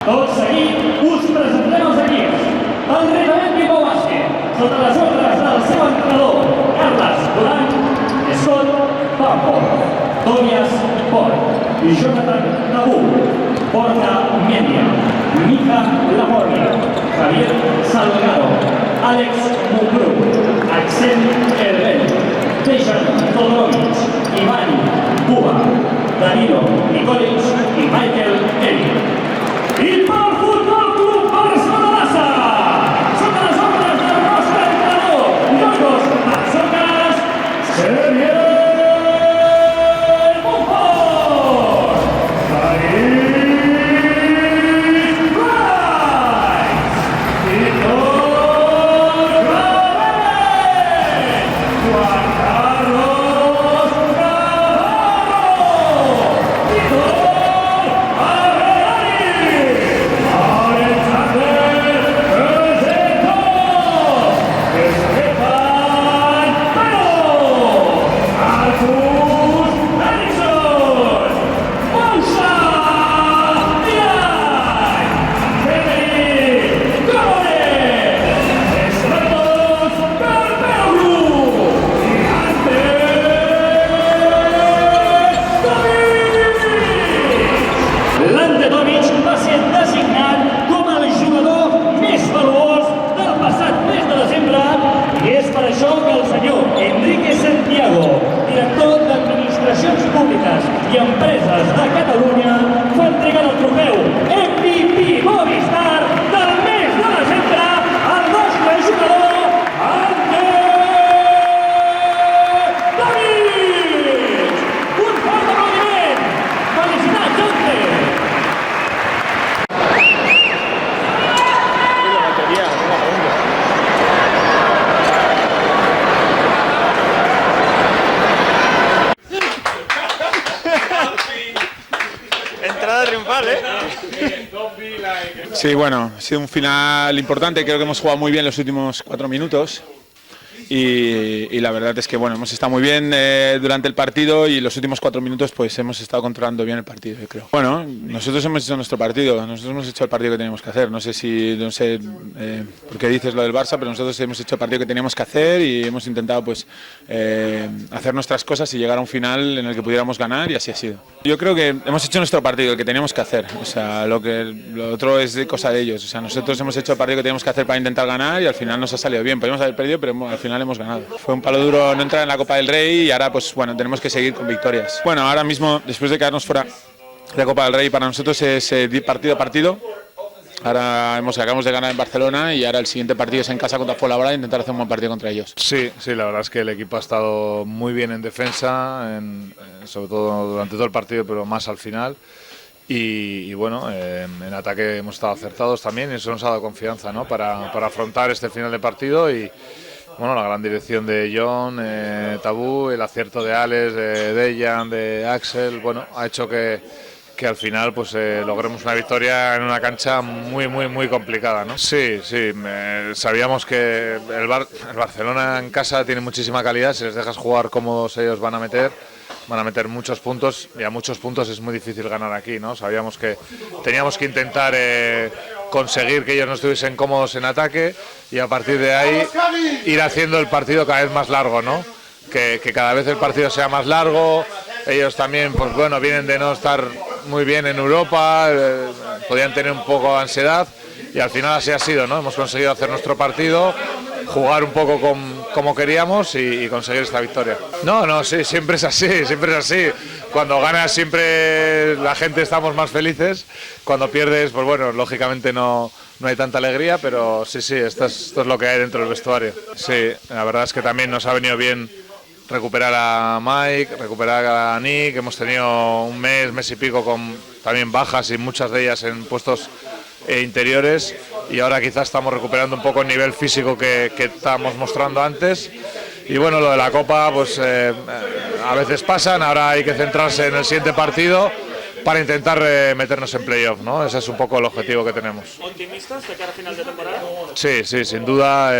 Tot seguit us presentem els equips. El RETABET Bilbao bàsquet, sota les ordres del seu entrenador, Carles Durant, Scott Pampor, Tobias Port i Jonathan Tabú, Porta Media, Mica Lamornia, Javier Salgado, Álex Mumbrú, Axel Herbel, Dejan Todorovic, Ivan Cuba, Danilo Nikolic i Michael Eric. I pel Futbol Club Barcelona Lassa, sota les ordres del nostre entrenador, Locos Barcelonas, Xavier Montfort, i empreses de Catalunya fa entrega del trofeu MVP Movistar del mes de desembre al nostre jugador David! Un fort aplaudiment! Felicitats, Ante! Entrada triunfal, ¿eh? Sí, bueno, ha sido un final importante, creo que hemos jugado muy bien los últimos 4 minutos y la verdad es que bueno, hemos estado muy bien durante el partido y los últimos 4 minutos pues hemos estado controlando bien el partido, yo creo. Bueno, nosotros hemos hecho nuestro partido, nosotros hemos hecho el partido que teníamos que hacer, no sé por qué dices lo del Barça, pero nosotros hemos hecho el partido que teníamos que hacer y hemos intentado pues hacer nuestras cosas y llegar a un final en el que pudiéramos ganar y así ha sido. Yo creo que hemos hecho nuestro partido, el que teníamos que hacer, o sea, lo otro es de cosa de ellos, o sea, nosotros hemos hecho el partido que teníamos que hacer para intentar ganar y al final nos ha salido bien, podríamos haber perdido, pero al final hemos ganado. Fue un palo duro no entrar en la Copa del Rey y ahora pues bueno, tenemos que seguir con victorias. Bueno, ahora mismo, después de quedarnos fuera de la Copa del Rey, para nosotros es partido a partido. Ahora acabamos de ganar en Barcelona y ahora el siguiente partido es en casa contra Fuenlabrada e intentar hacer un buen partido contra ellos. Sí, la verdad es que el equipo ha estado muy bien en defensa, sobre todo durante todo el partido, pero más al final. Y bueno, en ataque hemos estado acertados también y eso nos ha dado confianza, ¿no? para afrontar este final de partido y bueno, la gran dirección de John, Tabú, el acierto de Álex, de Dejan, de Axel, bueno, ha hecho que al final pues logremos una victoria en una cancha muy complicada, ¿no? Sí, sabíamos que el Barcelona en casa tiene muchísima calidad, si les dejas jugar cómodos ellos van a meter muchos puntos y a muchos puntos es muy difícil ganar aquí, ¿no? Sabíamos que teníamos que intentar conseguir que ellos no estuviesen cómodos en ataque y a partir de ahí ir haciendo el partido cada vez más largo, ¿no? Que cada vez el partido sea más largo. Ellos también, pues bueno, vienen de no estar muy bien en Europa, podían tener un poco de ansiedad y al final así ha sido, ¿no? Hemos conseguido hacer nuestro partido, jugar un poco como queríamos y conseguir esta victoria. No, sí, siempre es así. Cuando ganas siempre la gente estamos más felices, cuando pierdes, pues bueno, lógicamente no hay tanta alegría, pero sí, esto es lo que hay dentro del vestuario. Sí, la verdad es que también nos ha venido bien recuperar a Mike, recuperar a Nick, hemos tenido un mes y pico con también bajas y muchas de ellas en puestos interiores y ahora quizás estamos recuperando un poco el nivel físico que estábamos mostrando antes y bueno, lo de la Copa pues a veces pasan, ahora hay que centrarse en el siguiente partido para intentar meternos en playoff, ¿no? Ese es un poco el objetivo que tenemos. ¿Optimistas de cara a final de temporada? Sí, sin duda.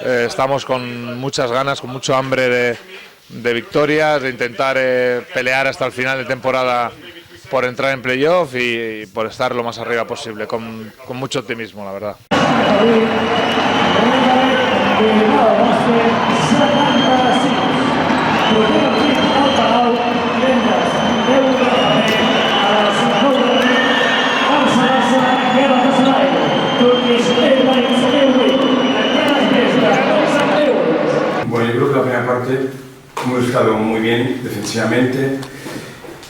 Estamos con muchas ganas, con mucho hambre de victorias, de intentar pelear hasta el final de temporada por entrar en playoff y por estar lo más arriba posible, con mucho optimismo, la verdad. Bueno, yo creo que la primera parte hemos estado muy bien defensivamente,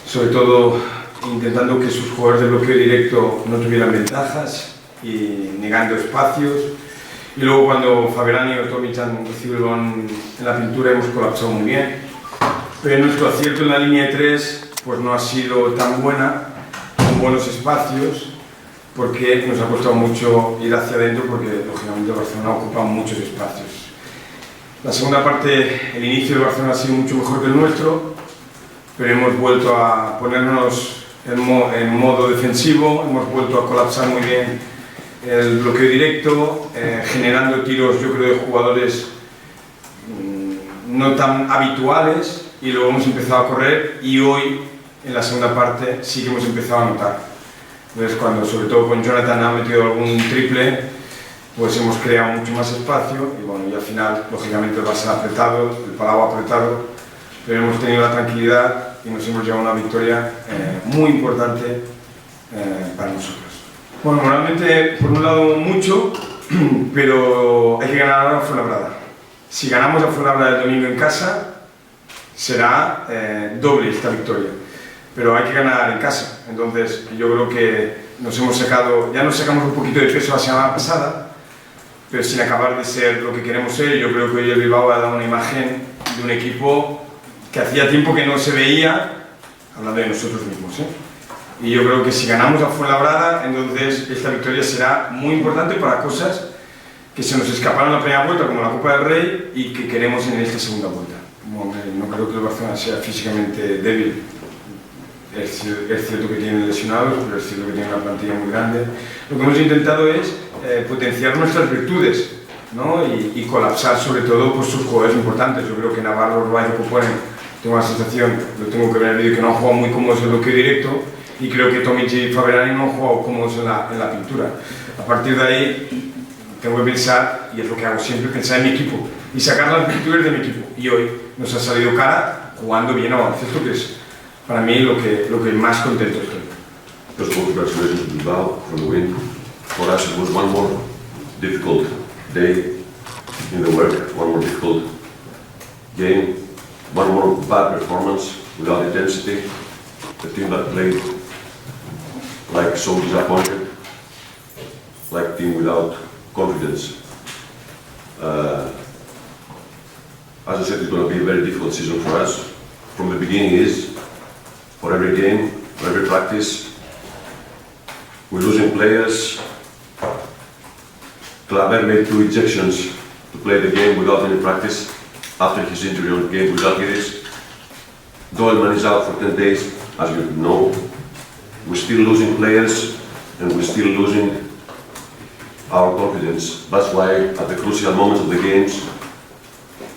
sobre todo intentando que sus jugadores de bloqueo directo no tuvieran ventajas y negando espacios. Y luego cuando Faberani o Tomic han recibido el balón en la pintura hemos colapsado muy bien. Pero nuestro acierto en la línea de 3 pues no ha sido tan buena, con buenos espacios, porque nos ha costado mucho ir hacia adentro porque lógicamente Barcelona ocupa muchos espacios. La segunda parte, el inicio de Barcelona ha sido mucho mejor que el nuestro, pero hemos vuelto a ponernos en modo defensivo, hemos vuelto a colapsar muy bien el bloqueo directo, generando tiros, yo creo, de jugadores no tan habituales, y luego hemos empezado a correr y hoy, en la segunda parte, sí que hemos empezado a notar. Entonces, cuando sobre todo con Jonathan ha metido algún triple, pues hemos creado mucho más espacio y bueno, y al final, lógicamente, va a ser apretado, el Palau apretado, pero hemos tenido la tranquilidad y nos hemos llevado una victoria muy importante para nosotros. Bueno, moralmente, por un lado, mucho, pero hay que ganar a Fuenlabrada. Si ganamos a Fuenlabrada el domingo en casa, será doble esta victoria, pero hay que ganar en casa. Entonces, yo creo que ya nos sacamos un poquito de peso la semana pasada, pero sin acabar de ser lo que queremos ser. Yo creo que hoy el Bilbao ha dado una imagen de un equipo que hacía tiempo que no se veía, hablando de nosotros mismos, Y yo creo que si ganamos a Fuenlabrada, entonces esta victoria será muy importante para cosas que se nos escaparon en la primera vuelta, como la Copa del Rey, y que queremos en esta segunda vuelta. No creo que el Barcelona sea físicamente débil. Es cierto que tiene lesionados, pero es cierto que tiene una plantilla muy grande. Lo que hemos intentado es potenciar nuestras virtudes, ¿no? y colapsar sobre todo pues, sus jugadores importantes. Yo creo que Navarro, Ruedas y Coponen, tengo la sensación, lo tengo que ver en el vídeo, que no han jugado muy cómodos en el bloqueo directo, y creo que Tomic y Faberani no han jugado cómodos en la pintura. A partir de ahí tengo que pensar, y es lo que hago siempre, pensar en mi equipo y sacar las virtudes de mi equipo, y hoy nos ha salido cara jugando bien a baloncesto, que es para mí lo que más contento estoy. First of all, congratulations to Bilbao for the win. For us, it was one more difficult day in the work, one more difficult game, one more bad performance without intensity. The team that played like so disappointed, like a team without confidence. As I said, it's going to be a very difficult season for us. From the beginning is, for every game, for every practice, we're losing players. Claver made 2 ejections to play the game without any practice after his injury on the game with Algiris. Doelman is out for 10 days, as you know. We're still losing players and we're still losing our confidence. That's why at the crucial moments of the games,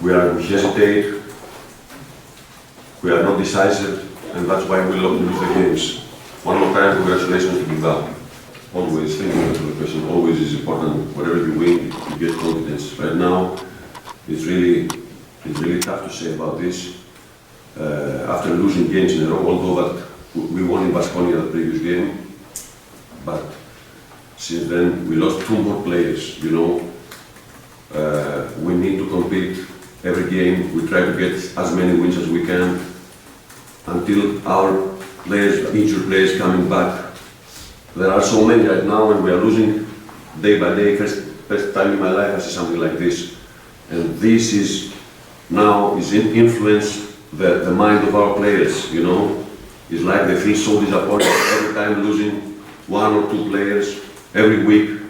we hesitate, we are not decisive, and that's why we lose the games. One more time, congratulations to Bilbao. Always, thank you for the question, always is important. Whatever you win, you get confidence. Right now, it's really tough to say about this. After losing games in a row, although that we won in Baskonia the previous game, but since then we lost 2 more players, you know. We need to compete every game. We try to get as many wins as we can until our players, injured players coming back. There are so many right now and we are losing day by day. First time in my life I see something like this. And this is now influence the mind of our players, you know. It's like they feel so disappointed every time losing 1 or 2 players every week.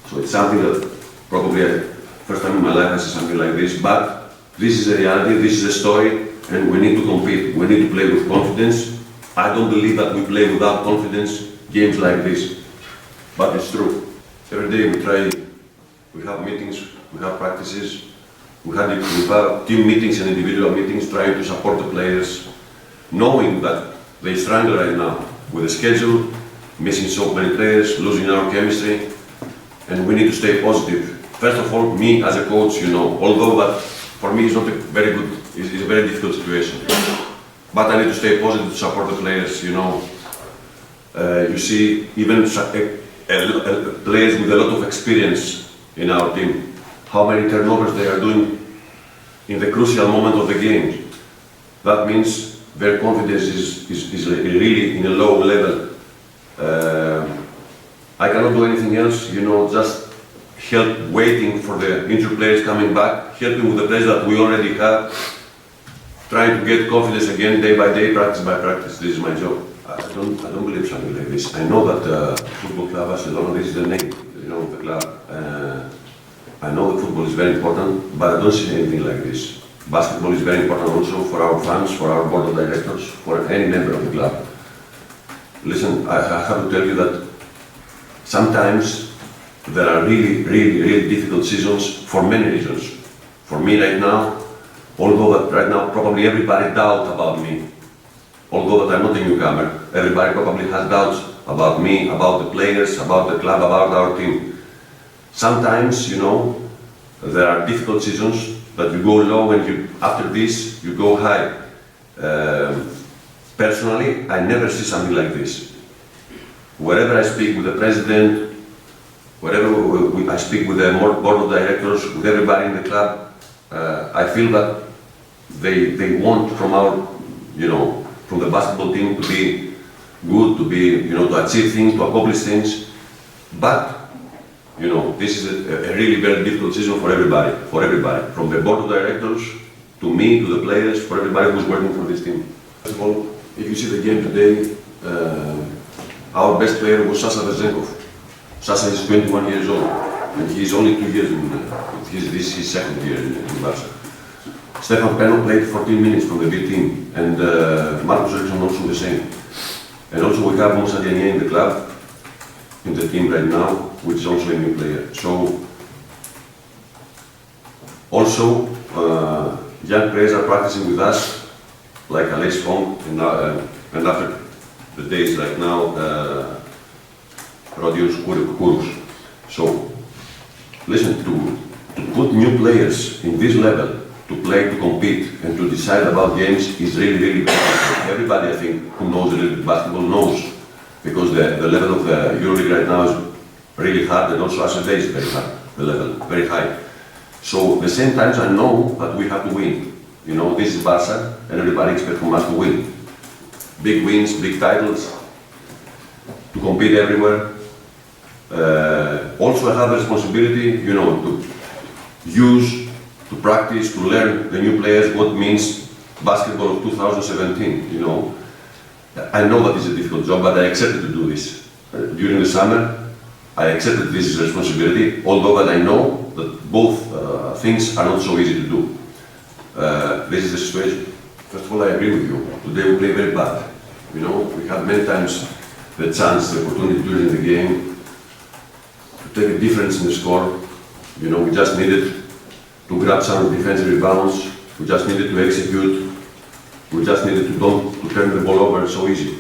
So it's something that probably first time in my life I see something like this. But this is a reality, this is a story, and we need to compete. We need to play with confidence. I don't believe that we play without confidence games like this, but it's true. Every day we have meetings, we have practices, we have team meetings and individual meetings trying to support the players, knowing that they struggle right now with the schedule, missing so many players, losing our chemistry, and we need to stay positive. First of all, me as a coach, you know, although that for me it's not a very good, it's a very difficult situation. But I need to stay positive to support the players, you know. You see, even players with a lot of experience in our team, how many turnovers they are doing in the crucial moment of the game. That means their confidence is really in a low level. I cannot do anything else, you know, just help waiting for the injured players coming back, helping with the players that we already have, trying to get confidence again day by day, practice by practice. This is my job. I don't believe something like this. I know that Football Club Barcelona, this is the name, you know, of the club. I know that football is very important, but I don't see anything like this. Basketball is very important also for our fans, for our board of directors, for any member of the club. Listen, I have to tell you that sometimes there are really difficult seasons for many reasons. For me right now, although that right now probably everybody doubts about me, although that I'm not a newcomer, everybody probably has doubts about me, about the players, about the club, about our team. Sometimes, you know, there are difficult seasons that you go low and after this you go high. Personally, I never see something like this. Wherever I speak with the president, wherever I speak with the board of directors, with everybody in the club, I feel that they want from our, you know, from the basketball team to be good, to be, you know, to achieve things, to accomplish things. But, you know, this is a really very difficult season for everybody, from the board of directors to me, to the players, for everybody who's working for this team. First of all, if you see the game today, our best player was Sasa Verzenkov. Sasa is 21 years old, and he's only 2 years in, this is his second year in Barca. Stefan Penno played 14 minutes from the B team, and Marcus Eriksson also the same. And also we have Moussa Diagne in the club, in the team right now, which is also a new player. So, also, young players are practicing with us, like Álex and after the days like now, Rodius Kouros. So, listen, to put new players in this level, to play, to compete, and to decide about games is really important. Everybody, I think, who knows a little bit basketball knows, because the level of the EuroLeague right now is really hard, and also ACB is very hard, the level, very high. So, at the same time, I know that we have to win. You know, this is Barca, and everybody expects from us to win. Big wins, big titles, to compete everywhere. Also, I have the responsibility, you know, to use, to practice, to learn the new players what means basketball of 2017, you know. I know that it's a difficult job, but I accepted to do this. During the summer, I accepted this responsibility, although that I know that both things are not so easy to do. This is the situation. First of all, I agree with you. Today we play very bad. You know, we had many times the chance, the opportunity during the game to take a difference in the score. You know, we just needed to grab some defensive rebounds. We just needed to execute. We just needed to turn the ball over so easy.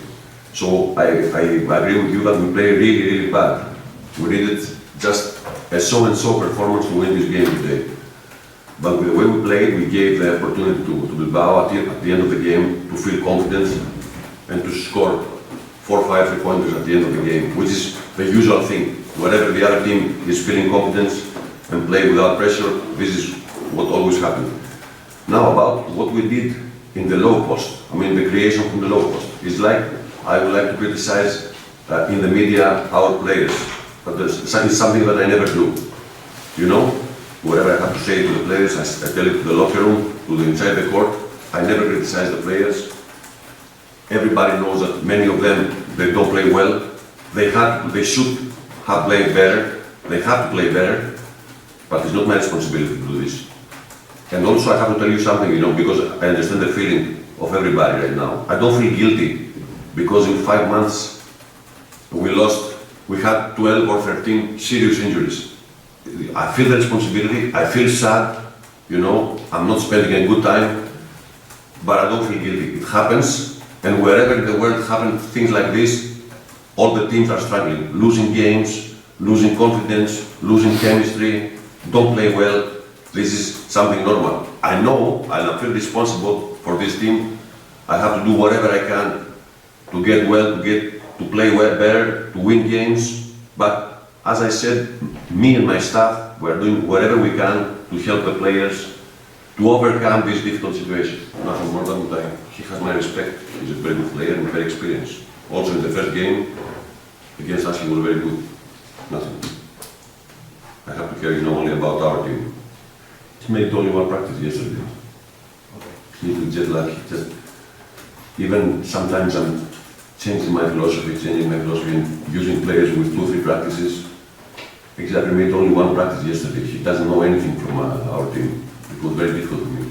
So I agree with you that we play really bad. We needed just a so-and-so performance to win this game today. But with the way we played, we gave the opportunity to Bilbao at the end of the game to feel confident and to score 4 or 5 3-pointers at the end of the game, which is the usual thing. Whenever the other team is feeling confidence and play without pressure, this is what always happens. Now about what we did in the low post, I mean the creation from the low post. It's like, I would like to criticize in the media our players, but it's something that I never do. You know, whatever I have to say to the players, I tell it to the locker room, to the inside the court. I never criticize the players. Everybody knows that many of them, they don't play well. They should have played better. They have to play better, but it's not my responsibility to do this. And also I have to tell you something, you know, because I understand the feeling of everybody right now. I don't feel guilty because in 5 months we had 12 or 13 serious injuries. I feel the responsibility, I feel sad, you know, I'm not spending a good time, but I don't feel guilty. It happens, And wherever in the world happen things like this, all the teams are struggling, losing games, losing confidence, losing chemistry, don't play well. This is something normal. I know I feel responsible for this team. I have to do whatever I can to get well, to play well, better, to win games. But as I said, me and my staff, we're doing whatever we can to help the players to overcome this difficult situation. Nothing more than that. He has my respect. He's a very good player and very experienced. Also in the first game against us, he was very good. Nothing. I have to care, only about our team. He made only one practice yesterday. He was jet lag. Even sometimes I'm changing my philosophy and using players with 2-3 practices. Exactly, made only one practice yesterday. He doesn't know anything from our team. It was very difficult for me.